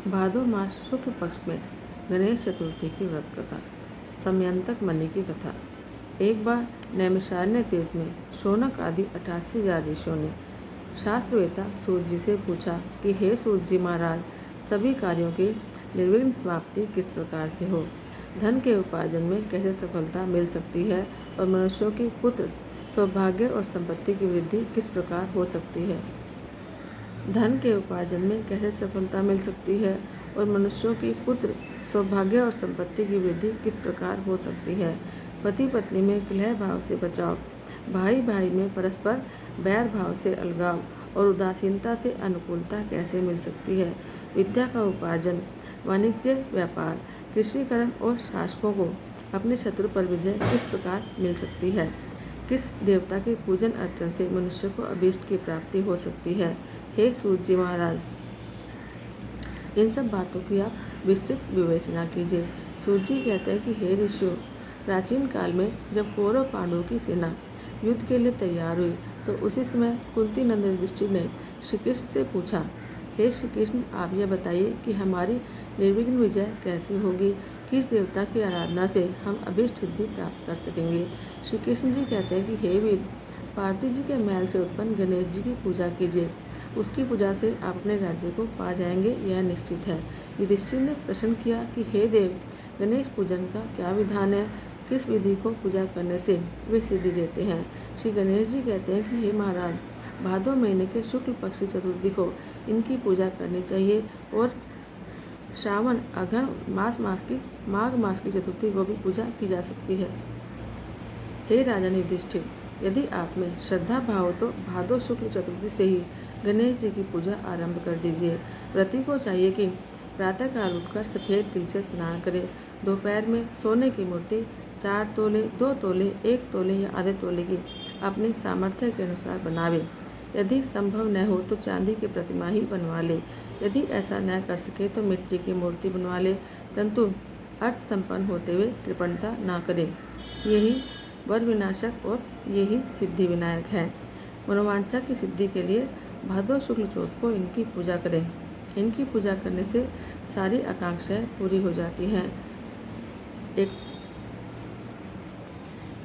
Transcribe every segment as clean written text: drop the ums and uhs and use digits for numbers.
भादो मास शुक्ल पक्ष में गणेश चतुर्थी की व्रत कथा। समयंतक मणि की कथा। एक बार नैमिषारण्य तीर्थ में शौनक आदि 88 ऋषियों ने शास्त्रवेता सूर्य जी से पूछा कि हे सूर्य जी महाराज, सभी कार्यों की निर्विघ्न समाप्ति किस प्रकार से हो? धन के उपार्जन में कैसे सफलता मिल सकती है और मनुष्यों की पुत्र सौभाग्य और संपत्ति की वृद्धि किस प्रकार हो सकती है? धन के उपार्जन में कैसे सफलता मिल सकती है और मनुष्यों की पुत्र सौभाग्य और संपत्ति की वृद्धि किस प्रकार हो सकती है? पति पत्नी में कलह भाव से बचाव, भाई भाई में परस्पर बैर भाव से अलगाव और उदासीनता से अनुकूलता कैसे मिल सकती है? विद्या का उपार्जन, वाणिज्य व्यापार, कृषिकरण और शासकों को अपने शत्रु पर विजय किस प्रकार मिल सकती है? किस देवता के पूजन अर्चन से मनुष्य को अभीष्ट की प्राप्ति हो सकती है? हे सूर्य जी महाराज, इन सब बातों की आप विस्तृत विवेचना कीजिए। सूर्य जी कहते हैं कि हे ऋषियों, प्राचीन काल में जब कौरव पांडवों की सेना युद्ध के लिए तैयार हुई तो उसी समय कुंती नंदन युधिष्ठिर ने श्री कृष्ण से पूछा, हे श्री कृष्ण, आप यह बताइए कि हमारी निर्विघ्न विजय कैसे होगी? किस देवता की आराधना से हम अभीष्ट सिद्धि प्राप्त कर सकेंगे? श्री कृष्ण जी कहते हैं कि हे वीर, पार्थिव जी के मैल से उत्पन्न गणेश जी की पूजा कीजिए। उसकी पूजा से आप अपने राज्य को पा जाएंगे, यह निश्चित है। युधिष्ठिर ने प्रश्न किया कि हे देव, गणेश पूजन का क्या विधान है? किस विधि को पूजा करने से वे सिद्धि देते हैं? श्री गणेश जी कहते हैं कि हे महाराज, भादो महीने के शुक्ल पक्ष की चतुर्थी को इनकी पूजा करनी चाहिए और श्रावण अघन माघ मास की चतुर्थी को भी पूजा की जा सकती है। हे राजन युधिष्ठिर, यदि आप में श्रद्धा भाव हो तो भादो शुक्ल चतुर्थी से ही गणेश जी की पूजा आरंभ कर दीजिए। व्रती को चाहिए कि प्रातःकाल उठकर सफ़ेद तिल से स्नान करें। दोपहर में सोने की मूर्ति 4 तोले, 2 तोले, 1 तोले या आधे तोले की अपनी सामर्थ्य के अनुसार बनावे। यदि संभव न हो तो चांदी की प्रतिमा ही बनवा ले। यदि ऐसा न कर सके तो मिट्टी की मूर्ति बनवा ले, परंतु अर्थ संपन्न होते हुए कृपणता न करे। यही वर विनाशक और यही सिद्धि विनायक है। मनोवांछा की सिद्धि के लिए भादो शुक्ल चौथ को इनकी पूजा करें। इनकी पूजा करने से सारी आकांक्षाएं पूरी हो जाती हैं।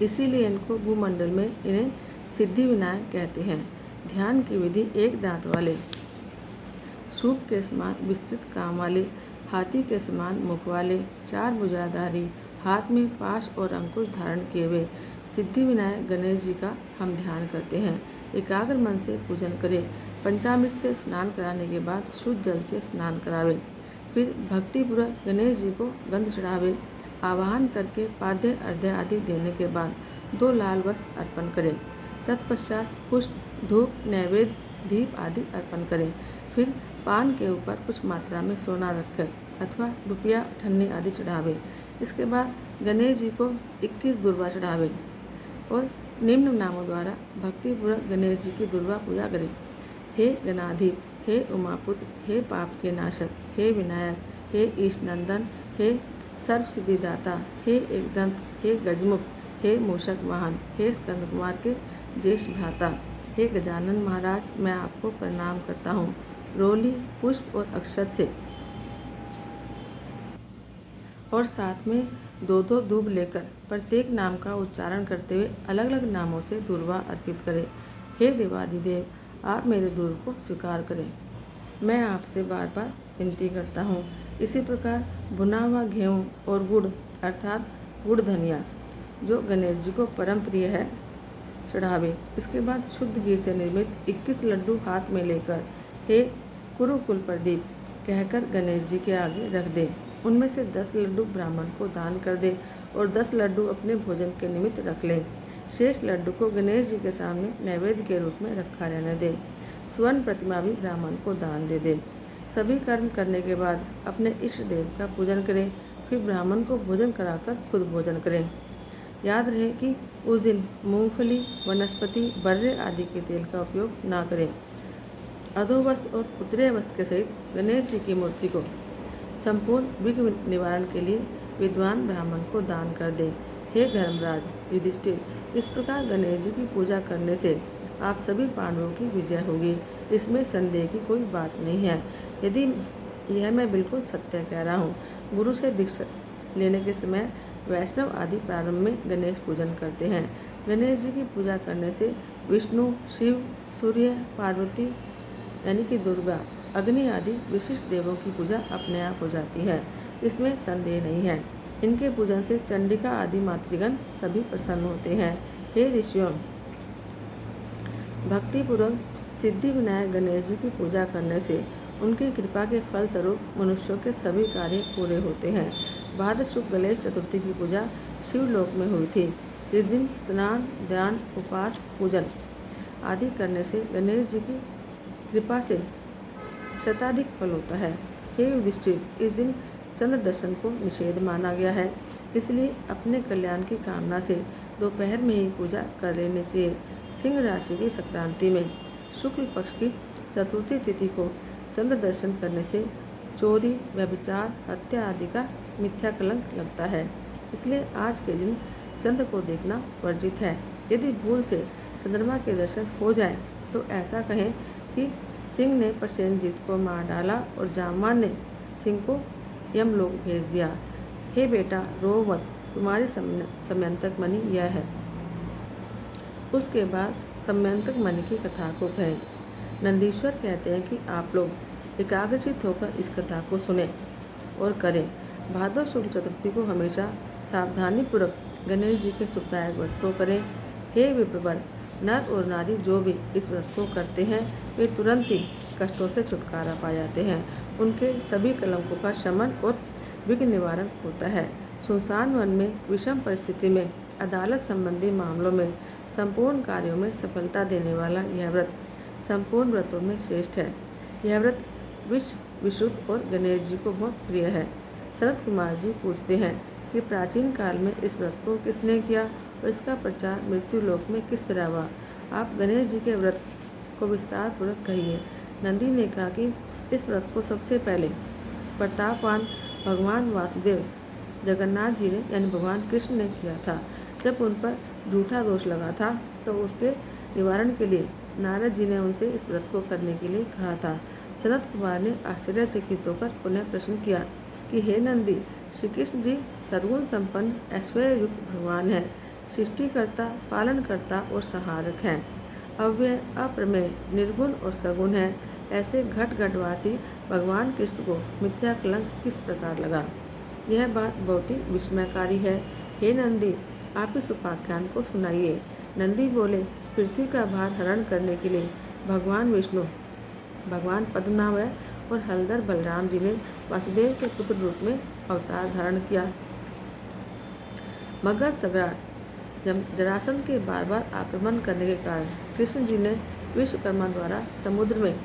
इसीलिए इनको भूमंडल में इन्हें सिद्धि विनायक कहते हैं। ध्यान की विधि, एक दांत वाले, सूप के समान विस्तृत काम वाले, हाथी के समान मुख वाले, 4 भुजाधारी, हाथ में पाश और अंकुश धारण किए हुए सिद्धि विनायक गणेश जी का हम ध्यान करते हैं। एकाग्र मन से पूजन करें। पंचामृत से स्नान कराने के बाद शुद्ध जल से स्नान करावे। फिर भक्तिपूर्वक गणेश जी को गंध चढ़ावे। आवाहन करके पाद्य अर्घ्य आदि देने के बाद 2 लाल वस्त्र अर्पण करें। तत्पश्चात पुष्प, धूप, नैवेद्य, दीप आदि अर्पण करें। फिर पान के ऊपर कुछ मात्रा में सोना रखकर अथवा रुपया, ठन्नी आदि चढ़ावे। इसके बाद गणेश जी को 21 दुर्वा चढ़ावे और निम्न नामों द्वारा भक्तिपूर्वक गणेश जी की दुर्वा पूजा करें। हे गणाधीप, हे उमापुत्र, हे पाप के नाशक, हे विनायक, हे ईशनंदन, हे सर्व सिद्धिदाता, हे एकदंत, हे गजमुख, हे मूषक वाहन, हे स्कंद कुमार के ज्येष्ठ भ्राता, हे गजानन महाराज, मैं आपको प्रणाम करता हूँ। रोली, पुष्प और अक्षत से और साथ में 2-2 दूब लेकर प्रत्येक नाम का उच्चारण करते हुए अलग अलग नामों से दुर्वा अर्पित करें। हे देवाधिदेव, आप मेरे दूर को स्वीकार करें। मैं आपसे बार बार विनती करता हूँ। इसी प्रकार भुना हुआ गेहूँ और गुड़ अर्थात गुड़ धनिया, जो गणेश जी को परम प्रिय है, चढ़ावे। इसके बाद शुद्ध घी से निर्मित 21 लड्डू हाथ में लेकर हे कुरुकुल प्रदीप कहकर गणेश जी के आगे रख दे। उनमें से 10 लड्डू ब्राह्मण को दान कर दे और 10 लड्डू अपने भोजन के निमित्त रख ले। शेष लड्डू को गणेश जी के सामने नैवेद्य के रूप में रखा रहने दे। स्वर्ण प्रतिमा भी ब्राह्मण को दान दे दे। सभी कर्म करने के बाद अपने इष्ट देव का पूजन करें। फिर ब्राह्मण को भोजन कराकर खुद भोजन करें। याद रहे कि उस दिन मूंगफली, वनस्पति, बर्रे आदि के तेल का उपयोग ना करें। अधोवस्त्र और उत्तरीय वस्त्र के सहित गणेश जी की मूर्ति को संपूर्ण विघ्न निवारण के लिए विद्वान ब्राह्मण को दान कर दे। हे धर्मराज युधिष्ठिर, इस प्रकार गणेश जी की पूजा करने से आप सभी पांडवों की विजय होगी। इसमें संदेह की कोई बात नहीं है। यदि यह मैं बिल्कुल सत्य कह रहा हूँ। गुरु से दीक्षा लेने के समय वैष्णव आदि प्रारंभ में गणेश पूजन करते हैं। गणेश जी की पूजा करने से विष्णु, शिव, सूर्य, पार्वती यानी कि दुर्गा, अग्नि आदि विशिष्ट देवों की पूजा अपने आप हो जाती है। इसमें संदेह नहीं है। इनके पूजन से चंडिका आदि मातृगण सभी प्रसन्न होते हैं। हे ऋषियों, भक्तिपूर्वक सिद्धि विनायक गणेश जी की पूजा करने से उनकी कृपा के फल स्वरूप मनुष्यों के सभी कार्य पूरे होते हैं। भाद्र शुक्ल गणेश चतुर्थी की पूजा शिवलोक में हुई थी। इस दिन स्नान, ध्यान, उपवास, पूजन आदि करने से गणेश जी की कृपा से शताधिक फल होता है। हे युधिष्ठिर, इस दिन चंद्र दर्शन को निषेध माना गया है, इसलिए अपने कल्याण की कामना से दोपहर में ही पूजा कर लेनी चाहिए। सिंह राशि की संक्रांति में शुक्ल पक्ष की चतुर्थी तिथि को चंद्र दर्शन करने से चोरी, व्यभिचार, हत्या आदि का मिथ्या कलंक लगता है, इसलिए आज के दिन चंद्र को देखना वर्जित है। यदि भूल से चंद्रमा के दर्शन हो जाए तो ऐसा कहें कि सिंह ने प्रसेनजीत को मार डाला और जामवान ने सिंह को यमलोक भेज दिया। हे बेटा, रो मत, तुम्हारी समयंतक मणि यह है। उसके बाद समयंतक मणि की कथा को कहें। नंदीश्वर कहते हैं कि आप लोग एकाग्रचित होकर इस कथा को सुने और करें। भादव शुक्ल चतुर्थी को हमेशा सावधानीपूर्वक गणेश जी के सुखदायक व्रत को करें। हे विप्रवर, नर और नारी जो भी इस व्रत को करते हैं वे तुरंत ही कष्टों से छुटकारा पा जाते हैं। उनके सभी कलंकों का शमन और विघ्न निवारण होता है। सुनसान वन में विषम परिस्थिति में अदालत संबंधी मामलों में संपूर्ण कार्यों में सफलता देने वाला यह व्रत संपूर्ण व्रतों में श्रेष्ठ है। यह व्रत विशुद्ध और गणेश जी को बहुत प्रिय है। सनत कुमार जी पूछते हैं कि प्राचीन काल में इस व्रत को किसने किया और इसका प्रचार मृत्यु लोक में किस तरह हुआ। आप गणेश जी के व्रत को विस्तार पूर्वक कहिए। नंदी ने कहा कि इस व्रत को सबसे पहले प्रतापवान भगवान वासुदेव जगन्नाथ जी ने यानी भगवान कृष्ण ने किया था। जब उन पर झूठा दोष लगा था तो उसके निवारण के लिए नारद जी ने उनसे इस व्रत को करने के लिए कहा था। सनत कुमार ने आश्चर्यचकित होकर पुनः प्रश्न किया कि हे नंदी, श्री कृष्ण जी सर्वगुण संपन्न ऐश्वर्य युक्त भगवान हैं, सृष्टिकर्ता, पालनकर्ता और संहारक हैं। अव्यय, अप्रमेय, निर्गुण और सगुण है। ऐसे घट घटवासी भगवान कृष्ण को मिथ्या कलंक किस प्रकार लगा। यह बात बहुत ही विस्मयकारी है। हे नंदी, आप इस उपाख्यान को सुनाइए। नंदी बोले, पृथ्वी का भार हरण करने के लिए भगवान विष्णु, भगवान पद्मनाभ और हलधर बलराम जी ने वासुदेव के पुत्र रूप में अवतार धारण किया। मगध सम्राट जरासंध के बार बार आक्रमण करने के कारण कृष्ण जी ने विश्वकर्मा द्वारा समुद्र में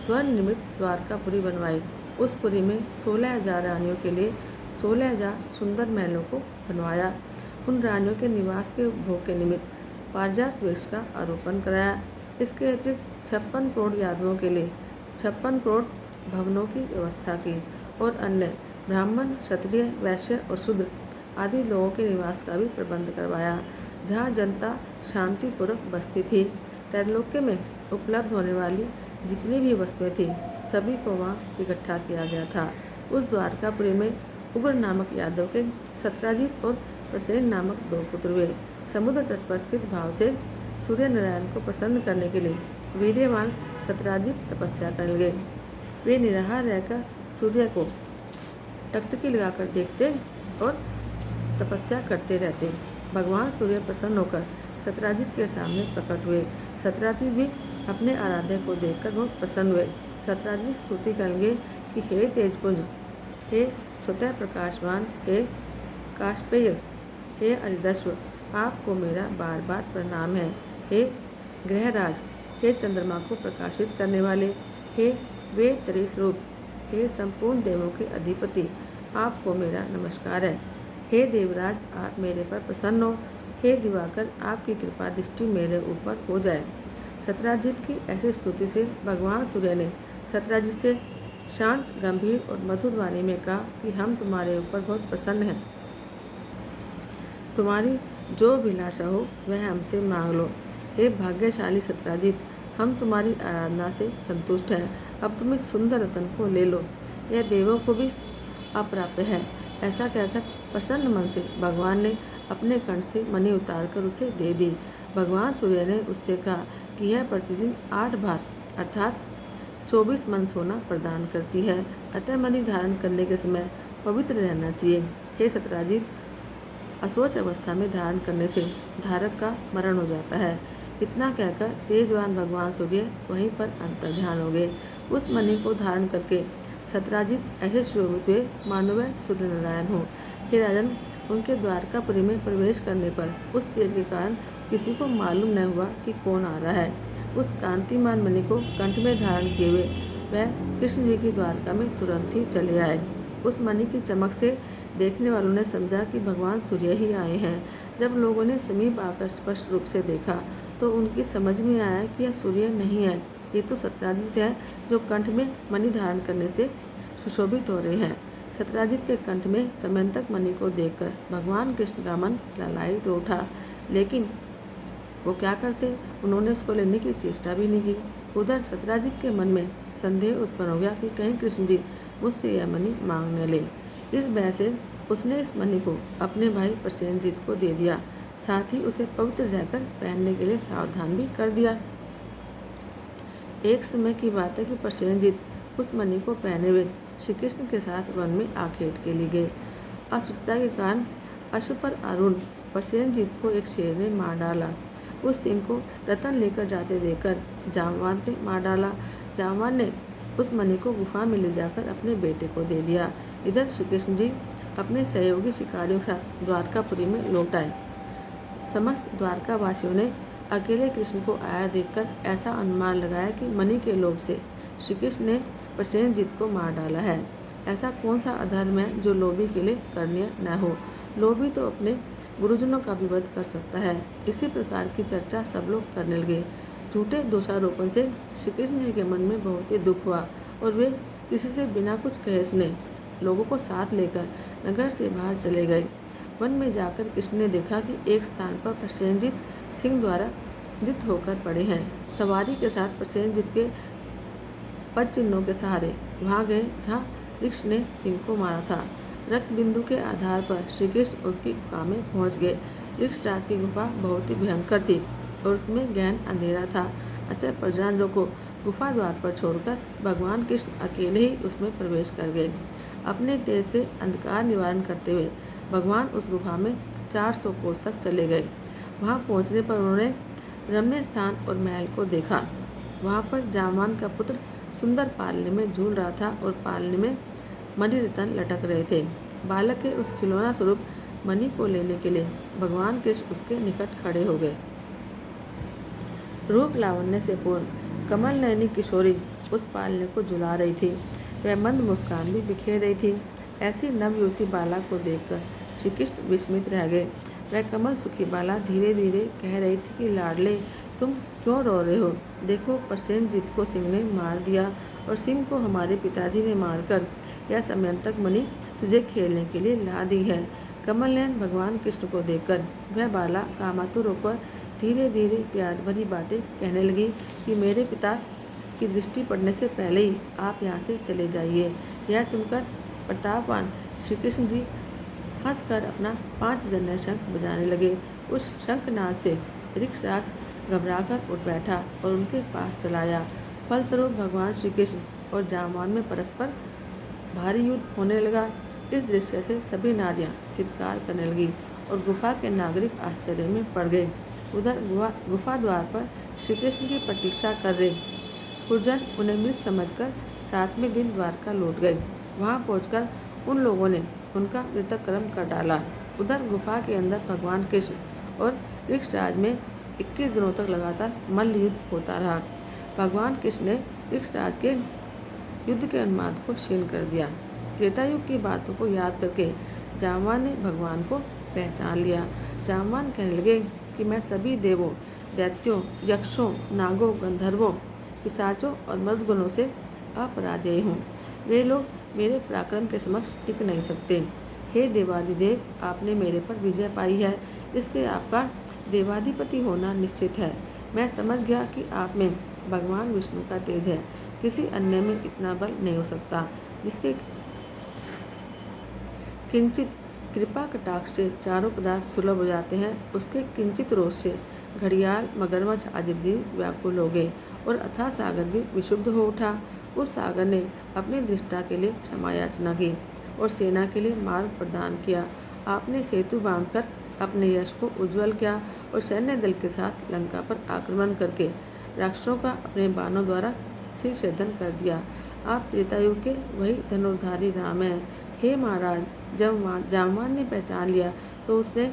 स्वर्ण निर्मित द्वारकापुरी बनवाई। उस पुरी में 16,000 रानियों के लिए 16,000 सुंदर महलों को बनवाया। उन रानियों के निवास के भोग के निमित्त पारिजात वृक्ष का आरोपण कराया। इसके अतिरिक्त 56 करोड़ यादवों के लिए 56 करोड़ भवनों की व्यवस्था की और अन्य ब्राह्मण, क्षत्रिय, वैश्य और शूद्र आदि लोगों के निवास का भी प्रबंध करवाया, जहाँ जनता शांतिपूर्वक बसती थी। त्रैलोक्य में उपलब्ध होने वाली जितनी भी वस्तुएं थीं सभी को वहाँ इकट्ठा किया गया था। उस द्वारकापुरी में उग्र नामक यादव के सत्राजित और प्रसेन नामक 2 पुत्र हुए। समुद्र तट पर स्थित भाव से सूर्य नारायण को प्रसन्न करने के लिए वीर्यवान सत्राजित तपस्या करने लगे। वे निराहार रहकर सूर्य को टकटकी लगाकर देखते और तपस्या करते रहते। भगवान सूर्य प्रसन्न होकर सत्राजित के सामने प्रकट हुए। सत्राजित भी अपने आराध्य को देखकर बहुत प्रसन्न हुए। सत्राजित स्तुति करेंगे कि हे तेजपुंज, हे स्वतः प्रकाशवान, हे काशपेय, हे अरिदस्व, आपको मेरा बार बार प्रणाम है। हे ग्रहराज, हे चंद्रमा को प्रकाशित करने वाले, हे वेद तरी स्वरूप, हे संपूर्ण देवों के अधिपति, आपको मेरा नमस्कार है। हे देवराज, आप मेरे पर प्रसन्न हो। हे दिवाकर, आपकी कृपा दृष्टि मेरे ऊपर हो जाए। सत्राजित की ऐसी स्तुति से भगवान सूर्य ने सत्राजित से शांत, गंभीर और मधुर वाणी में कहा कि हम तुम्हारे ऊपर बहुत प्रसन्न हैं। तुम्हारी जो अभिलाषा हो वह हमसे मांग लो। हे भाग्यशाली सत्राजित, हम तुम्हारी आराधना से संतुष्ट हैं। अब तुम इस सुंदर रतन को ले लो, यह देवों को भी अप्राप्य है। ऐसा कहकर प्रसन्न मन से भगवान ने अपने कंठ से मणि उतारकर उसे दे दी। भगवान सूर्य ने उससे कहा कि यह प्रतिदिन 8 बार अर्थात 24 मन सोना प्रदान करती है, अतः मणि धारण करने के समय पवित्र रहना चाहिए। हे सत्राजित, असोच अवस्था में धारण करने से धारक का मरण हो जाता है। इतना कहकर तेजवान भगवान सूर्य वहीं पर अंतर्ध्यान हो गए। उस मणि को धारण करके सत्राजित ऐसे शोभित हुए मानो वह सूर्य नारायण हो। हे राजन, उनके द्वारकापुरी में प्रवेश करने पर उस तेज के कारण किसी को मालूम न हुआ कि कौन आ रहा है। उस कांतिमान मणि को कंठ में धारण किए हुए वह कृष्ण जी की द्वारका में तुरंत ही चले आए। उस मणि की चमक से देखने वालों ने समझा कि भगवान सूर्य ही आए हैं। जब लोगों ने समीप आकर स्पष्ट रूप से देखा तो उनकी समझ में आया कि यह सूर्य नहीं है, ये तो सत्राजित है, जो कंठ में मणि धारण करने से सुशोभित हो रहे हैं। सत्राजित के कंठ में समयंतक मणि को देखकर भगवान कृष्ण का मन लालायित उठा, लेकिन वो क्या करते, उन्होंने उसको लेने की चेष्टा भी नहीं की। उधर सत्राजित के मन में संदेह उत्पन्न हो गया कि कहीं कृष्ण जी मुझसे यह मणि मांगने ले। इस भय से उसने इस मणि को अपने भाई प्रसेनजीत को दे दिया, साथ ही उसे पवित्र रहकर पहनने के लिए सावधान भी कर दिया। एक समय की बात है कि प्रसेनजीत उस मणि को पहने हुए श्री कृष्ण के साथ वन में आखेट के लिए गए। असुरता के कारण अशुपर आरूढ़ प्रसेनजीत को एक शेर ने मार डाला। उस सिंह को रतन लेकर जाते देखकर जामवान ने मार डाला। जामवान ने उस मणि को गुफा में ले जाकर अपने बेटे को दे दिया। इधर श्री कृष्ण जी अपने सहयोगी शिकारियों के साथ द्वारकापुरी में लौट आए। समस्त द्वारकावासियों ने अकेले कृष्ण को आया देखकर ऐसा अनुमान लगाया कि मणि के लोभ से श्री कृष्ण ने प्रसेनजीत को मार डाला है। ऐसा कौन सा अधर्म है जो लोभी के लिए करनीय न हो। लोभी तो अपने गुरुजनों का भी वध कर सकता है। इसी प्रकार की चर्चा सब लोग करने लगे। झूठे दोषारोपण से श्री कृष्ण जी के मन में बहुत ही दुख हुआ और वे किसी से बिना कुछ कहे सुने लोगों को साथ लेकर नगर से बाहर चले गए। वन में जाकर कृष्ण ने देखा कि एक स्थान पर प्रसेनजीत सिंह द्वारा मृत होकर पड़े हैं। सवारी के साथ प्रसेनजीत के पद चिन्हों के सहारे वहां गए जहाँ वृक्ष ने सिंह को मारा था। रक्त बिंदु के आधार पर श्री कृष्ण उसकी गुफा में पहुंच गए। वृक्षराज की गुफा बहुत ही भयंकर थी और उसमें गहन अंधेरा था, अतः प्रजाजनों को गुफा द्वार पर छोड़कर भगवान कृष्ण अकेले ही उसमें प्रवेश कर गए। अपने तेज से अंधकार निवारण करते हुए भगवान उस गुफा में 400 कोस तक चले गए। वहां पहुंचने पर उन्होंने रम्य स्थान और महल को देखा। वहां पर जामवान का पुत्र सुंदर पालने में झूल रहा था और पालने में मणि रतन लटक रहे थे। बालक के उस खिलौना स्वरूप मणि को लेने के लिए भगवान कृष्ण उसके निकट खड़े हो गए। रूप लावण्य से पूर्ण कमल नयनी किशोरी उस पालने को झुला रही थी। वह मंद मुस्कान भी बिखेर रही थी। ऐसी नवयुवती बाला को देखकर श्री कृष्ण विस्मित रह गए। वह कमल सुखी बाला धीरे धीरे कह रही थी कि लाडले, तुम क्यों रो रहे हो? देखो, प्रसेनजीत को सिंह ने मार दिया और सिंह को हमारे पिताजी ने मारकर यह समयंतक मणि तुझे खेलने के लिए ला दी है। कमल नयन भगवान कृष्ण को देखकर वह बाला कामातुर होकर धीरे धीरे प्यार भरी बातें कहने लगी कि मेरे पिता की दृष्टि पड़ने से पहले ही आप यहाँ से चले जाइए। यह सुनकर प्रतापवान श्री कृष्ण जी हंसकर अपना 5 जन्य शंख बजाने लगे। उस शंखनाद से वृक्षराज घबराकर उठ बैठा और उनके पास चला आया। फलस्वरूप भगवान श्री कृष्ण और जामवान में परस्पर भारी युद्ध होने लगा। इस दृश्य से सभी नारियां चित्कार करने लगी और गुफा के नागरिक आश्चर्य में पड़ गए। उधर गुफा द्वार पर श्री कृष्ण की प्रतीक्षा कर रहे पुरजन उन्हें मृत समझकर 7वें दिन द्वारका लौट गए। वहां पहुंचकर उन लोगों ने उनका मृतकर्म कर डाला। उधर गुफा के अंदर भगवान कृष्ण और वृक्षराज में 21 दिनों तक लगातार मल्ल युद्ध होता रहा। भगवान कृष्ण ने वृक्षराज के युद्ध के उन्माद को क्षीण कर दिया। त्रेता युग की बातों को याद करके जामवान ने भगवान को पहचान लिया। जामवान कहने लगे कि मैं सभी देवों, दैत्यों, यक्षों, नागों, गंधर्वों, पिशाचों और मर्दगणों से अपराजेय हूँ। वे लोग मेरे पराक्रम के समक्ष टिक नहीं सकते। हे देवादिदेव, आपने मेरे पर विजय पाई है, इससे आपका देवाधिपति होना निश्चित है। मैं समझ गया कि आप में भगवान विष्णु का तेज है। किसी अन्य में इतना बल नहीं हो सकता जिसके किंचित कृपा कटाक्ष से चारों पदार्थ सुलभ हो जाते हैं। उसके किंचित रोष से घड़ियाल, मगरमच्छ आदि जीव व्याकुल हो गए और अथाह सागर भी विशुद्ध हो उठा। उस सागर ने अपनी दृष्टा के लिए क्षमा याचना की और सेना के लिए मार्ग प्रदान किया। आपने सेतु बांधकर अपने यश को उज्ज्वल किया और सैन्य दल के साथ लंका पर आक्रमण करके राक्षसों का अपने बाणों द्वारा सिर छेदन कर दिया। आप त्रेतायुग के वही धनुर्धारी राम हैं। हे महाराज, जब जामवान ने पहचान लिया तो उसने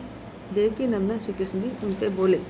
देवकी नंदन श्री कृष्ण जी उनसे बोले।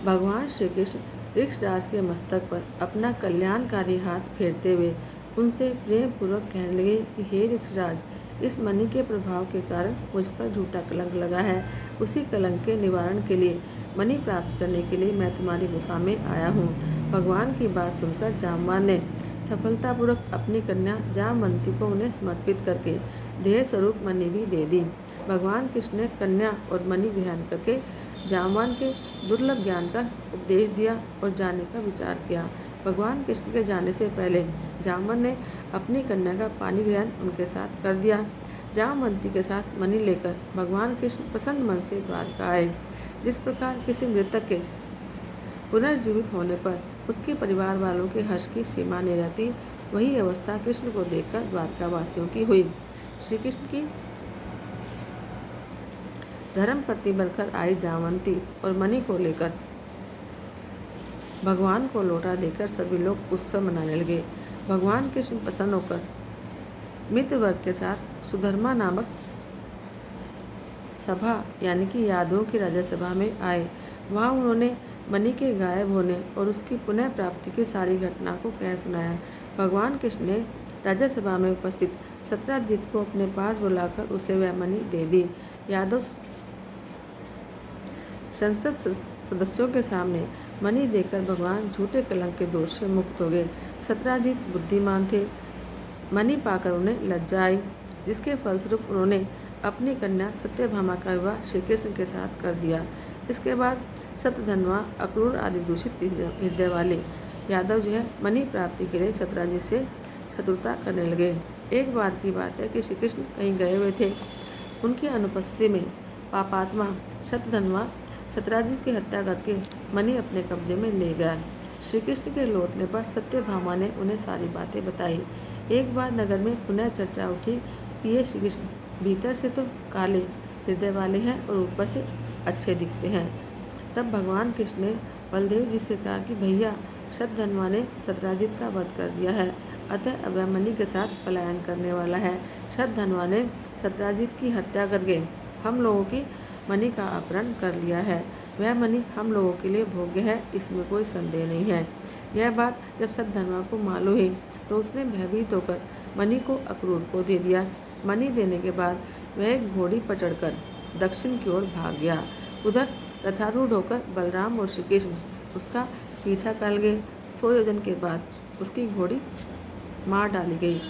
भगवान श्री कृष्ण ऋक्षराज के मस्तक पर अपना कल्याणकारी हाथ फेरते हुए उनसे प्रेम पूर्वक कहने लगे कि हे ऋक्षराज, इस मणि के प्रभाव के कारण मुझ पर झूठा कलंक लगा है। उसी कलंक के निवारण के लिए मणि प्राप्त करने के लिए मैं तुम्हारी गुफा में आया हूँ। भगवान की बात सुनकर जामवान ने सफलतापूर्वक अपनी कन्या जामवंती को उन्हें समर्पित करके देह स्वरूप मणि भी दे दी। भगवान कृष्ण ने कन्या और मणि ग्रहण करके जामवान के दुर्लभ ज्ञान का उपदेश दिया और जाने का विचार किया। भगवान कृष्ण के जाने से पहले जामवन ने अपनी कन्या का पानी ग्रहण उनके साथ कर दिया। जामवंती के साथ मणि लेकर भगवान कृष्ण प्रसन्न मन से द्वारका आए। जिस प्रकार किसी मृतक के पुनर्जीवित होने पर उसके परिवार वालों के हर्ष की सीमा नहीं रहती, वही अवस्था कृष्ण को देखकर द्वारकावासियों की हुई। श्री कृष्ण की धर्मपत्नी बनकर आई जामवंती और मणि को लेकर भगवान को लौटा देकर सभी लोग उत्सव मनाने लगे। भगवान कृष्ण प्रसन्न होकर मित्र वर्ग के साथ सुधर्मा नामक सभा यानी कि यादवों की राज्यसभा में आए। वहाँ उन्होंने मणि के गायब होने और उसकी पुनः प्राप्ति की सारी घटना को कह सुनाया। भगवान कृष्ण ने राज्यसभा में उपस्थित सत्राजित को अपने पास बुलाकर उसे वह मणि दे दी। यादव संसद सदस्यों के सामने मणि देकर भगवान झूठे कलंक के दोष से मुक्त हो गए। सत्राजित बुद्धिमान थे। मणि पाकर उन्हें लज्जा आई, जिसके फलस्वरूप उन्होंने अपनी कन्या सत्यभामा का विवाह श्री कृष्ण के साथ कर दिया। इसके बाद सतधनवा, अक्रूर आदि दूषित हृदय वाले यादव जो है मणि प्राप्ति के लिए सत्राजित से शत्रुता करने लगे। एक बार की बात है कि श्री कृष्ण कहीं गए हुए थे। उनकी अनुपस्थिति में पापात्मा सतधनवा सत्राजित की हत्या करके मणि अपने कब्जे में ले गया। श्री कृष्ण के लौटने पर सत्यभामा ने उन्हें सारी बातें बताई। एक बार नगर में पुनः चर्चा उठी कि ये श्री कृष्ण भीतर से तो काले हृदय वाले हैं और ऊपर से अच्छे दिखते हैं। तब भगवान कृष्ण ने बलदेव जी से कहा कि भैया, सतधनवा ने सत्राजित का वध कर दिया है, अतः अब वह मणि के साथ पलायन करने वाला है। सतधनवा ने सत्राजित की हत्या करके हम लोगों की मणि का अपहरण कर लिया है। वह मणि हम लोगों के लिए भोग्य है, इसमें कोई संदेह नहीं है। यह बात जब सतधनवा को मालूम हुई तो उसने भयभीत होकर मणि को अक्रूर को दे दिया। मणि देने के बाद वह एक घोड़ी पर चढ़कर दक्षिण की ओर भाग गया। उधर रथारूढ़ होकर बलराम और श्री कृष्ण उसका पीछा कर गए। 100 योजन के बाद उसकी घोड़ी मार डाली गई।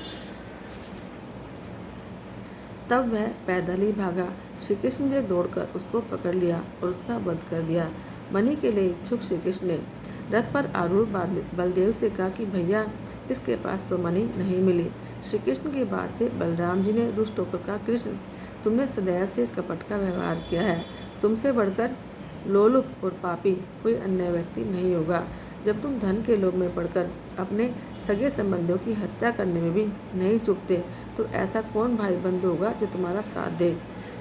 तब वह पैदल ही भागा। श्री कृष्ण ने दौड़कर उसको पकड़ लिया और उसका वध कर दिया। मणि के लिए इच्छुक श्री कृष्ण ने रथ पर आरूढ़ बलदेव से कहा कि भैया, इसके पास तो मणि नहीं मिली। श्री कृष्ण की बात से बलराम जी ने रुष्ट होकर कहा, कृष्ण, तुमने सदैव से कपट का व्यवहार किया है। तुमसे बढ़कर लोलुप और पापी कोई अन्य व्यक्ति नहीं होगा। जब तुम धन के लोभ में पड़कर अपने सगे संबंधियों की हत्या करने में भी नहीं चूकते, तो ऐसा कौन भाई बंधु होगा जो तुम्हारा साथ दे।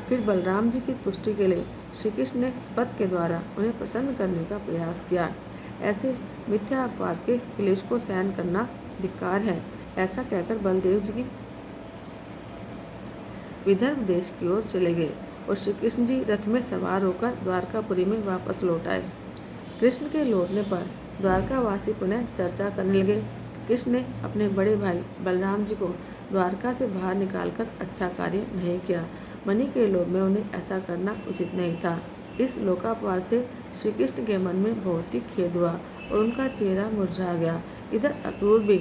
फिर बलराम जी की तुष्टि के लिए श्री कृष्ण ने स्पत के द्वारा उन्हें प्रसन्न करने का प्रयास किया। ऐसे मिथ्या अपवाद के क्लेश को सहन करना धिक्कार है। ऐसा कहकर बलदेव जी विदर्भ देश की ओर चले गए और श्री कृष्ण जी रथ में सवार होकर द्वारकापुरी में वापस लौट आए। कृष्ण के लौटने पर द्वारकावासी पुनः चर्चा करने लगे। कृष्ण ने अपने बड़े भाई बलराम जी को द्वारका से बाहर निकालकर अच्छा कार्य नहीं किया। मणि के लोभ में उन्हें ऐसा करना उचित नहीं था। इस लोकापवाद से श्री कृष्ण के मन में बहुत ही खेद हुआ और उनका चेहरा मुरझा गया। इधर अक्रूर भी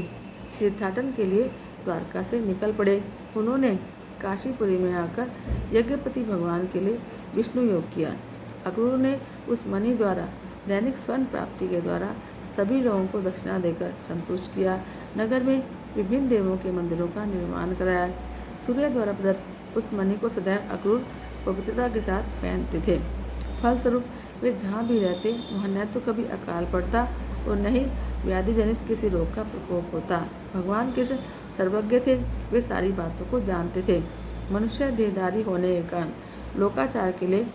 तीर्थाटन के लिए द्वारका से निकल पड़े। उन्होंने काशीपुरी में आकर यज्ञपति भगवान के लिए विष्णु योग किया। अक्रूर ने उस मणि द्वारा दैनिक स्वर्ण प्राप्ति के द्वारा सभी लोगों को दक्षिणा देकर संतुष्ट किया। नगर में विभिन्न देवों के मंदिरों का निर्माण कराया। सूर्य द्वारा प्रदत्त उस मणि को सदैव अक्रूर पवित्रता के साथ पहनते थे। फलस्वरूप वे जहाँ भी रहते वहाँ न तो कभी अकाल पड़ता और न ही व्याधि जनित किसी रोग का प्रकोप होता। भगवान कृष्ण सर्वज्ञ थे, वे सारी बातों को जानते थे। मनुष्य देहधारी होने के कारण लोकाचार के लिए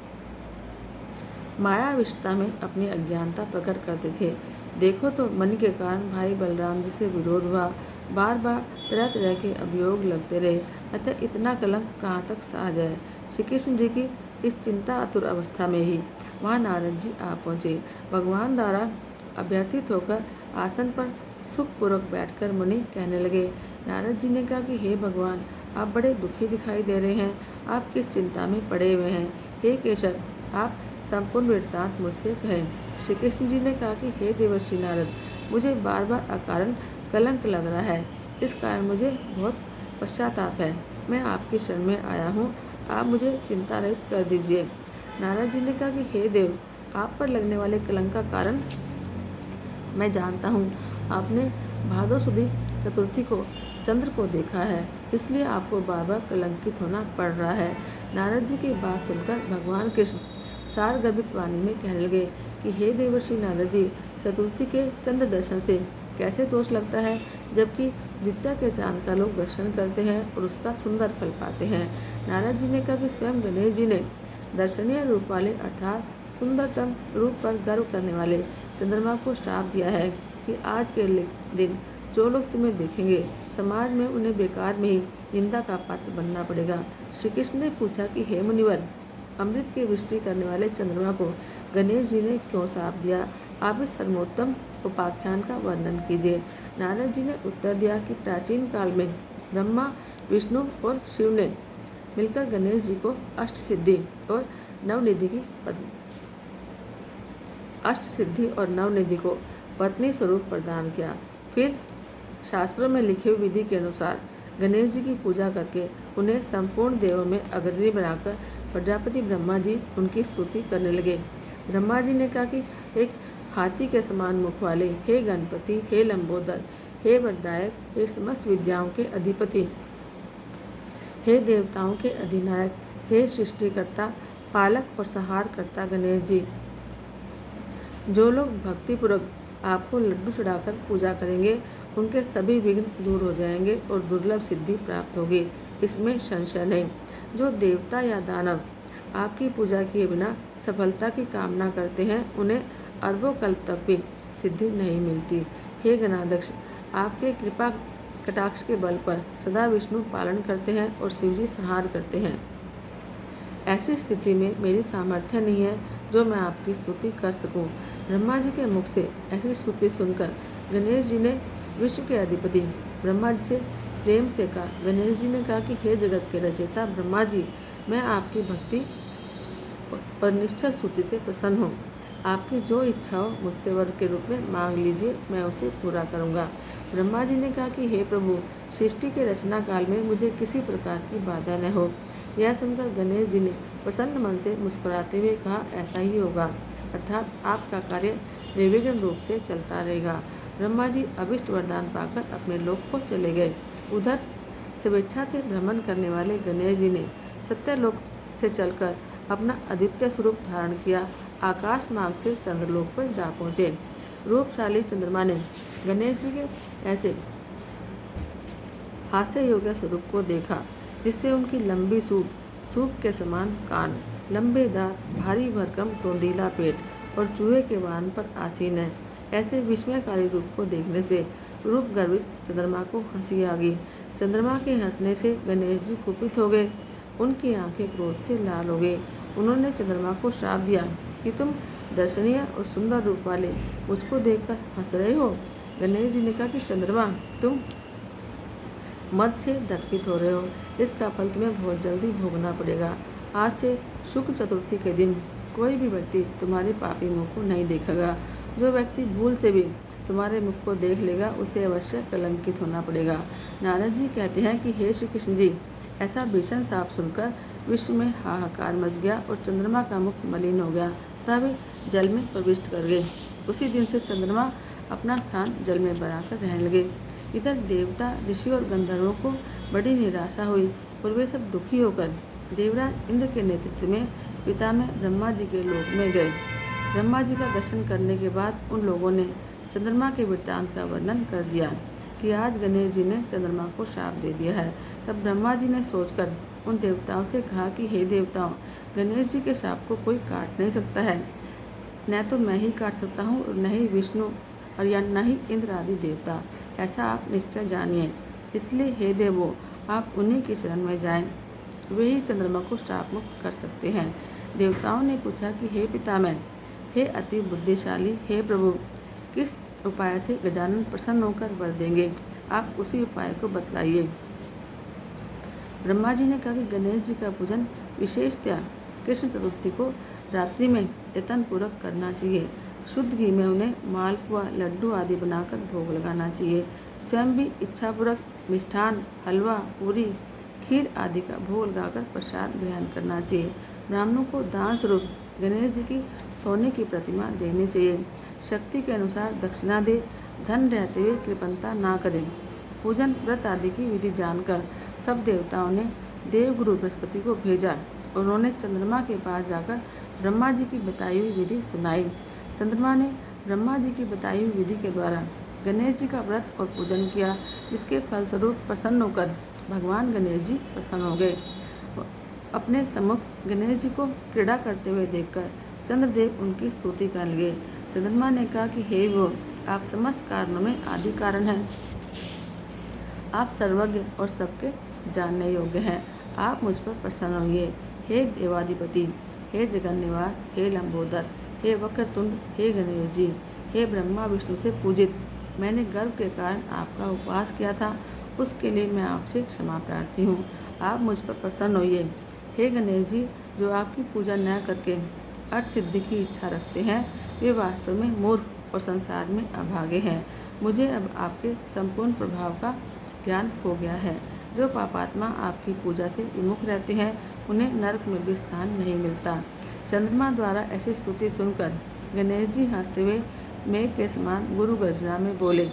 मायाविष्टता में अपनी अज्ञानता प्रकट करते थे। देखो तो मन के कारण भाई बलराम जी से विरोध हुआ, बार बार तरह तरह के अभियोग लगते रहे, अतः इतना कलंक कहाँ तक सहा जाए। श्री कृष्ण जी की इस चिंता आतुर अवस्था में ही वहाँ नारद जी आ पहुँचे। भगवान द्वारा अभ्यर्थित होकर आसन पर सुखपूर्वक बैठकर मुनि कहने लगे। नारद जी ने कहा कि हे भगवान, आप बड़े दुखी दिखाई दे रहे हैं, आप किस चिंता में पड़े हुए हैं। हे केशव, आप संपूर्ण वृत्तांत मुझसे कहें। श्री कृष्ण जी ने कहा कि हे देवर्षि नारद, मुझे बार बार अकारण कलंक लग रहा है, इस कारण मुझे बहुत पश्चाताप है। मैं आपकी शरण में आया हूँ, आप मुझे चिंता रहित कर दीजिए। नारद जी ने कहा कि हे देव, आप पर लगने वाले कलंक का कारण मैं जानता हूँ। आपने भादो सुदी चतुर्थी को चंद्र को देखा है, इसलिए आपको बार बार कलंकित होना पड़ रहा है। नारद जी की बात सुनकर भगवान कृष्ण सार गर्भित वाणी में कहने लगे कि हे देवर्षि नारद जी, चतुर्थी के चंद्र दर्शन से कैसे दोष लगता है, जबकि द्वितीया के चांद का लोग दर्शन करते हैं और उसका सुंदर फल पाते हैं। नारद जी ने कहा कि स्वयं गणेश जी ने दर्शनीय रूप वाले अर्थात सुंदरतम रूप पर गर्व करने वाले चंद्रमा को श्राप दिया है कि आज के दिन जो लोग तुम्हें देखेंगे, समाज में उन्हें बेकार में ही निंदा का पात्र बनना पड़ेगा। श्री कृष्ण ने पूछा कि हे मुनिवर, अमृत की वृष्टि करने वाले चंद्रमा को गणेश जी ने क्यों श्राप दिया? आप इस सर्वोत्तम उपाख्यान का वर्णन कीजिए। नारद जी ने उत्तर दिया कि प्राचीन काल में ब्रह्मा, विष्णु और शिव ने मिलकर गणेश जी को अष्ट सिद्धि और नवनिधि को पत्नी स्वरूप प्रदान किया। फिर शास्त्रों में लिखे हुए विधि के अनुसार गणेश जी की पूजा करके उन्हें संपूर्ण देवों में अग्रणी बनाकर प्रजापति ब्रह्मा जी उनकी स्तुति करने लगे। ब्रह्मा जी ने कहा कि एक हाथी के समान मुख वाले हे गणपति, हे लंबोदर, हे वरदायक, हे समस्त विद्याओं के अधिपति, हे देवताओं के अधिनायक, हे सृष्टिकर्ता, पालक और संहारकर्ता गणेश जी, जो लोग भक्तिपूर्वक आपको लड्डू चढ़ाकर पूजा करेंगे उनके सभी विघ्न दूर हो जाएंगे और दुर्लभ सिद्धि प्राप्त होगी, इसमें संशय नहीं। जो देवता या दानव आपकी पूजा किए बिना सफलता की कामना करते हैं उन्हें अरबों कल्प तक भी सिद्धि नहीं मिलती। हे गणाध्यक्ष, आपके कृपा कटाक्ष के बल पर सदा विष्णु पालन करते हैं और शिवजी संहार करते हैं। ऐसी स्थिति में मेरी सामर्थ्य नहीं है जो मैं आपकी स्तुति कर सकूं। ब्रह्मा जी के मुख से ऐसी स्तुति सुनकर गणेश जी ने विश्व के अधिपति ब्रह्मा जी से प्रेम से कहा। गणेश जी ने कहा कि हे जगत के रचयिता ब्रह्मा जी, मैं आपकी भक्ति और निश्चल स्तुति से प्रसन्न हूँ। आपकी जो इच्छा हो मुझसे वर के रूप में मांग लीजिए, मैं उसे पूरा करूँगा। ब्रह्मा जी ने कहा कि हे प्रभु, सृष्टि के रचना काल में मुझे किसी प्रकार की बाधा न हो। यह सुनकर गणेश जी ने प्रसन्न मन से मुस्कुराते हुए कहा, ऐसा ही होगा, अर्थात आपका कार्य निर्विघ्न रूप से चलता रहेगा। ब्रह्मा जी अभिष्ट वरदान पाकर अपने लोक को चले गए। उधर स्वेच्छा से भ्रमण करने वाले गणेश जी ने सत्यलोक से चलकर अपना अद्वितीय स्वरूप धारण किया, आकाश मार्ग से चंद्रलोक पर जा पहुँचे। रूपशाली चंद्रमा ने गणेश जी के ऐसे हास्य योग्य स्वरूप को देखा, जिससे उनकी लंबी सूप के समान कान, लंबे दांत, भारी भरकम तोंदीला पेट और चूहे के वाहन पर आसीन है। ऐसे विस्मयकारी रूप को देखने से रूप गर्वित चंद्रमा को हंसी आ गई। चंद्रमा के हंसने से गणेश जी कुपित हो गए, उनकी आंखें क्रोध से लाल हो गई। उन्होंने चंद्रमा को श्राप दिया कि तुम दर्शनीय और सुंदर रूप वाले मुझको देखकर हंस रहे हो। गणेश जी ने कहा कि चंद्रमा, तुम मद से दर्पित हो रहे हो, इसका फल तुम्हें बहुत जल्दी भोगना पड़ेगा। आज से शुक्ल चतुर्थी के दिन कोई भी व्यक्ति तुम्हारे पापी मुख को नहीं देखेगा। जो व्यक्ति भूल से भी तुम्हारे मुख को देख लेगा उसे अवश्य कलंकित होना पड़ेगा। नारद जी कहते हैं कि हे श्री कृष्ण जी, ऐसा भीषण साप सुनकर विश्व में हाहाकार मच गया और चंद्रमा का मुख मलिन हो गया, तब जल में प्रविष्ट कर गए। उसी दिन से चंद्रमा अपना स्थान जल में बनाकर रहने लगे। इधर देवता, ऋषि और गंधर्वों को बड़ी निराशा हुई और वे सब दुखी होकर देवराज इंद्र के नेतृत्व में पितामह ब्रह्मा जी के लोक में गए। ब्रह्मा जी का दर्शन करने के बाद उन लोगों ने चंद्रमा के वृत्तांत का वर्णन कर दिया कि आज गणेश जी ने चंद्रमा को शाप दे दिया है। तब ब्रह्मा जी ने सोचकर उन देवताओं से कहा कि हे देवताओं, गणेश जी के शाप को कोई काट नहीं सकता है। न तो मैं ही काट सकता हूँ और न ही विष्णु और या न ही इंद्र आदि देवता, ऐसा आप निश्चय जानिए। इसलिए हे देवो, आप उन्हीं की शरण में जाएं, वे ही चंद्रमा को शाप मुक्त कर सकते हैं। देवताओं ने पूछा कि हे पितामह, हे अति बुद्धिशाली, हे प्रभु, किस उपाय से गजानन प्रसन्न होकर वर देंगे? आप उसी उपाय को बतलाइए। ब्रह्मा जी ने कहा कि गणेश जी का पूजन विशेषतया कृष्ण चतुर्थी को रात्रि में यत्न पूर्वक करना चाहिए। शुद्ध घी में उन्हें मालपुआ, लड्डू आदि बनाकर भोग लगाना चाहिए। स्वयं भी इच्छापूर्वक मिष्ठान, हलवा, पूरी, खीर आदि का भोग लगाकर प्रसाद ग्रहण करना चाहिए। ब्राह्मणों को दान स्वरूप गणेश जी की सोने की प्रतिमा देनी चाहिए। शक्ति के अनुसार दक्षिणा दे, धन रहते हुए कृपणता ना करें। पूजन व्रत आदि की विधि जानकर सब देवताओं ने देवगुरु बृहस्पति को भेजा। उन्होंने चंद्रमा के पास जाकर ब्रह्मा जी की बताई हुई विधि सुनाई। चंद्रमा ने ब्रह्मा जी की बताई हुई विधि के द्वारा गणेश जी का व्रत और पूजन किया, जिसके फलस्वरूप प्रसन्न होकर भगवान गणेश जी प्रसन्न हो गए। अपने सम्मुख गणेश जी को क्रीड़ा करते हुए देखकर चंद्रदेव उनकी स्तुति करने लगे। चंद्रमा ने कहा कि हे वो, आप समस्त कारणों में आदि कारण हैं। आप सर्वज्ञ और सबके जानने योग्य हैं। आप मुझ पर प्रसन्न होइए। हे देवाधिपति, हे जगन्निवास, हे लंबोदर, हे वक्रतुंड, हे गणेश जी, हे ब्रह्मा विष्णु से पूजित, मैंने गर्व के कारण आपका उपवास किया था, उसके लिए मैं आपसे क्षमा प्रार्थी हूँ। आप मुझ पर प्रसन्न होइए। हे गणेश जी, जो आपकी पूजा न करके अर्थ सिद्धि की इच्छा रखते हैं, वे वास्तव में मूर्ख और संसार में अभागे हैं। मुझे अब आपके संपूर्ण प्रभाव का ज्ञान हो गया है। जो पापात्मा आपकी पूजा से विमुख रहते हैं, उन्हें नरक में भी स्थान नहीं मिलता। चंद्रमा द्वारा ऐसी स्तुति सुनकर गणेश जी हंसते हुए मेघ के समान गुरु गर्जना में बोले।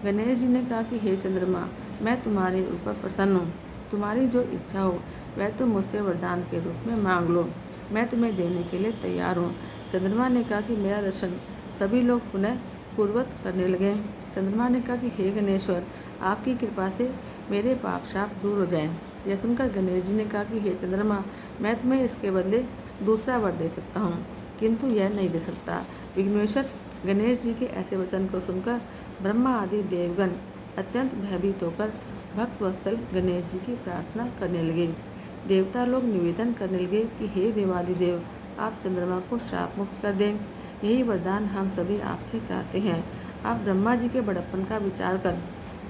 गणेश जी ने कहा कि हे चंद्रमा, मैं तुम्हारे ऊपर प्रसन्न हूँ। तुम्हारी जो इच्छा हो वह तुम मुझसे वरदान के रूप में मांग लो, मैं तुम्हें देने के लिए तैयार हूँ। चंद्रमा ने कहा कि मेरा दर्शन सभी लोग पुनः पूर्वत करने लगे। चंद्रमा ने कहा कि हे गणेश्वर, आपकी कृपा से मेरे पाप शाप दूर हो जाएं। यह सुनकर गणेश जी ने कहा कि हे चंद्रमा, मैं तुम्हें इसके बदले दूसरा वर दे सकता हूँ, किंतु यह नहीं दे सकता। विघ्नेश्वर गणेश जी के ऐसे वचन को सुनकर ब्रह्मा आदि देवगण अत्यंत भयभीत होकर भक्तवत्सल गणेश जी की प्रार्थना करने लगे। देवता लोग निवेदन करने लगे कि हे देवादिदेव, आप चंद्रमा को शाप मुक्त कर दें। यही वरदान हम सभी आपसे चाहते हैं। आप ब्रह्मा जी के बड़प्पन का विचार कर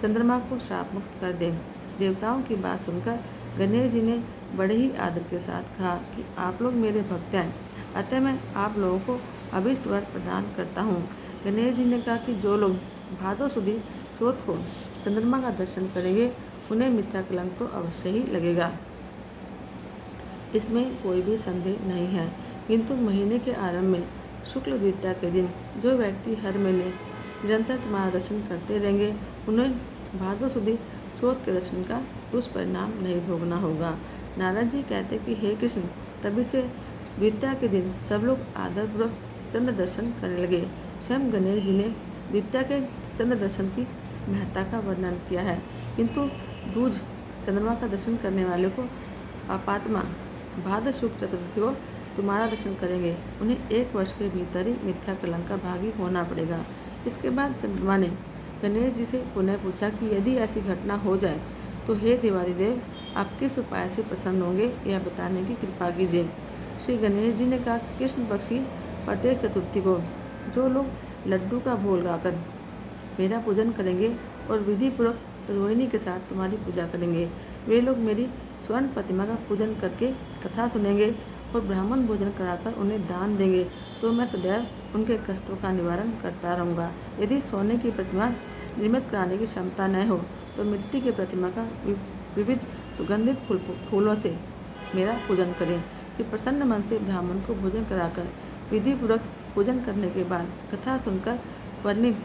चंद्रमा को शाप मुक्त कर दें। देवताओं की बात सुनकर गणेश जी ने बड़े ही आदर के साथ कहा कि आप लोग मेरे भक्त हैं, अतः मैं आप लोगों को अभिष्ट वर प्रदान करता हूँ। गणेश जी ने कहा कि जो लोग भादो सुदी चौथ को चंद्रमा का दर्शन करेंगे, उन्हें मिथ्या कलंक तो अवश्य ही लगेगा, इसमें कोई भी संदेह नहीं है। किंतु महीने के आरंभ में शुक्ल द्वितीया के दिन जो व्यक्ति हर महीने निरंतर तुम्हारा दर्शन करते रहेंगे, उन्हें भादो सुदी चौथ के दर्शन का दुष्परिणाम नहीं भोगना होगा। नारद जी कहते कि हे कृष्ण, तभी से द्वितीया के दिन सब लोग आदरपूर्वक चंद्र दर्शन करने लगे। स्वयं गणेश जी ने द्वितीया के चंद्र दर्शन की महत्ता का वर्णन किया है, किंतु दूज चंद्रमा का दर्शन करने वाले को पापात्मा भाद्र शुक्ल चतुर्थी को तुम्हारा दर्शन करेंगे, उन्हें 1 वर्ष के भीतर ही मिथ्या कलंक का भागी होना पड़ेगा। इसके बाद चंद्रमा ने गणेश जी से पुनः पूछा कि यदि ऐसी घटना हो जाए तो हे देवादिदेव, आप किस उपाय से प्रसन्न होंगे, यह बताने की कृपा कीजिए। श्री गणेश जी ने कहा कि कृष्ण पक्ष की प्रत्येक चतुर्थी को जो लोग लड्डू का भोग लगाकर मेरा पूजन करेंगे और विधिपूर्वक रोहिणी के साथ तुम्हारी पूजा करेंगे, वे लोग मेरी स्वर्ण प्रतिमा का पूजन करके कथा सुनेंगे और ब्राह्मण भोजन कराकर उन्हें दान देंगे, तो मैं सदैव उनके कष्टों का निवारण करता रहूँगा। यदि सोने की प्रतिमा निर्मित कराने की क्षमता न हो तो मिट्टी की प्रतिमा का विविध सुगंधित फूलों से मेरा पूजन करें। कि प्रसन्न मन से ब्राह्मण को भोजन कराकर विधिपूर्वक पूजन करने के बाद कथा सुनकर वर्णित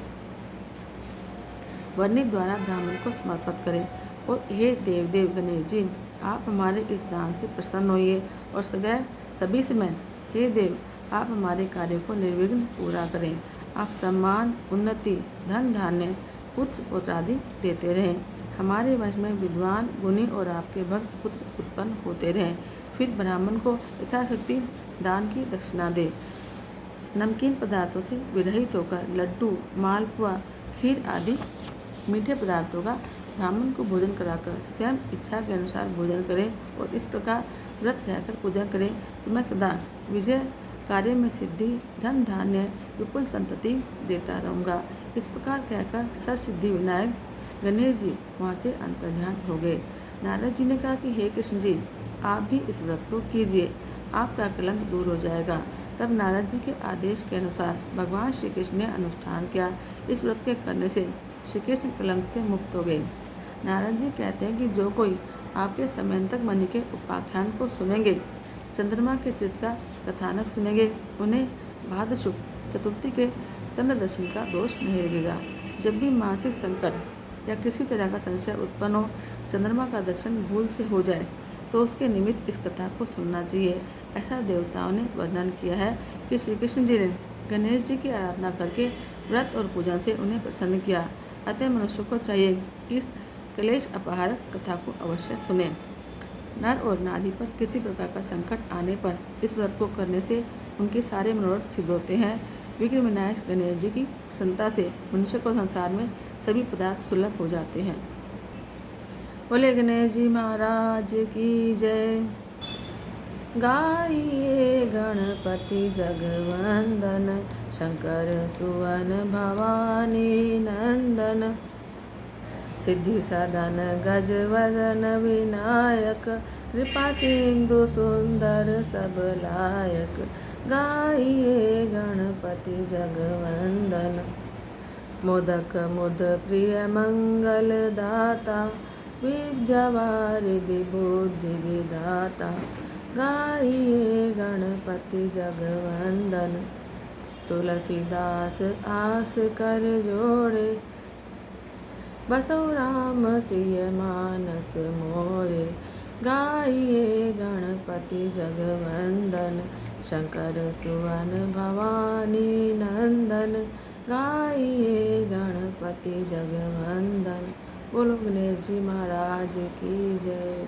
वर्णित द्वारा ब्राह्मण को समर्पित करें। और हे देवदेव गणेश जी, आप हमारे इस दान से प्रसन्न होइए और सदैव सभी समय हे देव आप हमारे कार्यों को निर्विघ्न पूरा करें। आप सम्मान, उन्नति, धन धान्य, पुत्र पुत्र आदि देते रहें। हमारे वंश में विद्वान, गुणी और आपके भक्त पुत्र उत्पन्न होते रहें। फिर ब्राह्मण को यथाशक्ति दान की दक्षिणा दे। नमकीन पदार्थों से विरहित होकर लड्डू, मालपुआ, खीर आदि मीठे पदार्थों का ब्राह्मण को भोजन कराकर स्वयं इच्छा के अनुसार भोजन करें और इस प्रकार व्रत रहकर पूजा करें तो मैं सदा विजय, कार्य में सिद्धि, धन धान्य, विपुल संतति देता रहूँगा। इस प्रकार कहकर सर्वसिद्धि विनायक गणेश जी वहाँ से अंतर्ध्यान हो गए। नारद जी ने कहा कि हे कृष्ण जी, आप भी इस व्रत को कीजिए, आपका कलंक दूर हो जाएगा। तब नारद जी के आदेश के अनुसार भगवान श्री कृष्ण ने अनुष्ठान किया। इस व्रत के करने से श्री कृष्ण कलंक से मुक्त हो गए। नारद जी कहते हैं कि जो कोई आपके समयंतक मणि के उपाख्यान को सुनेंगे, चंद्रमा के चित्र का कथानक सुनेंगे, उन्हें भाद्र शुक्ल चतुर्थी के चंद्र दर्शन का दोष नहीं लगेगा। जब भी मानसिक संकट या किसी तरह का संशय उत्पन्न हो, चंद्रमा का दर्शन भूल से हो जाए तो उसके निमित्त इस कथा को सुनना चाहिए। ऐसा देवताओं ने वर्णन किया है कि श्री कृष्ण जी ने गणेश जी की आराधना करके व्रत और पूजन से उन्हें प्रसन्न किया। अतः मनुष्य को चाहिए कि इस क्लेश अपहारक कथा को अवश्य सुने। नर और नारी पर किसी प्रकार का संकट आने पर इस व्रत को करने से उनके सारे मनोरथ सिद्ध होते हैं। विघ्न विनायक गणेश जी की प्रसन्नता से मनुष्य को संसार में सभी पदार्थ सुलभ हो जाते हैं। बोले गणेश जी महाराज की जय। गाइए गणपति जगवंदन, शंकर सुवन भवानी नंदन। सिद्धि सदन गजवदन विनायक, कृपा सिंधु सुंदर सब लायक। गाइए गणपति जगवंदन। मोदक मुद प्रिय मंगल दाता, विद्यावारिधि बुद्धि विधाता। गाइए गणपति जगवंदन। तुलसीदास आस कर जोड़े, बसो राम सिय मानस मोरे। गाइए गणपति जगवंदन, शंकर सुवन भवानी नंदन। गाइए गणपति जगवंदन। बोलो गणेश जी महाराज की जय।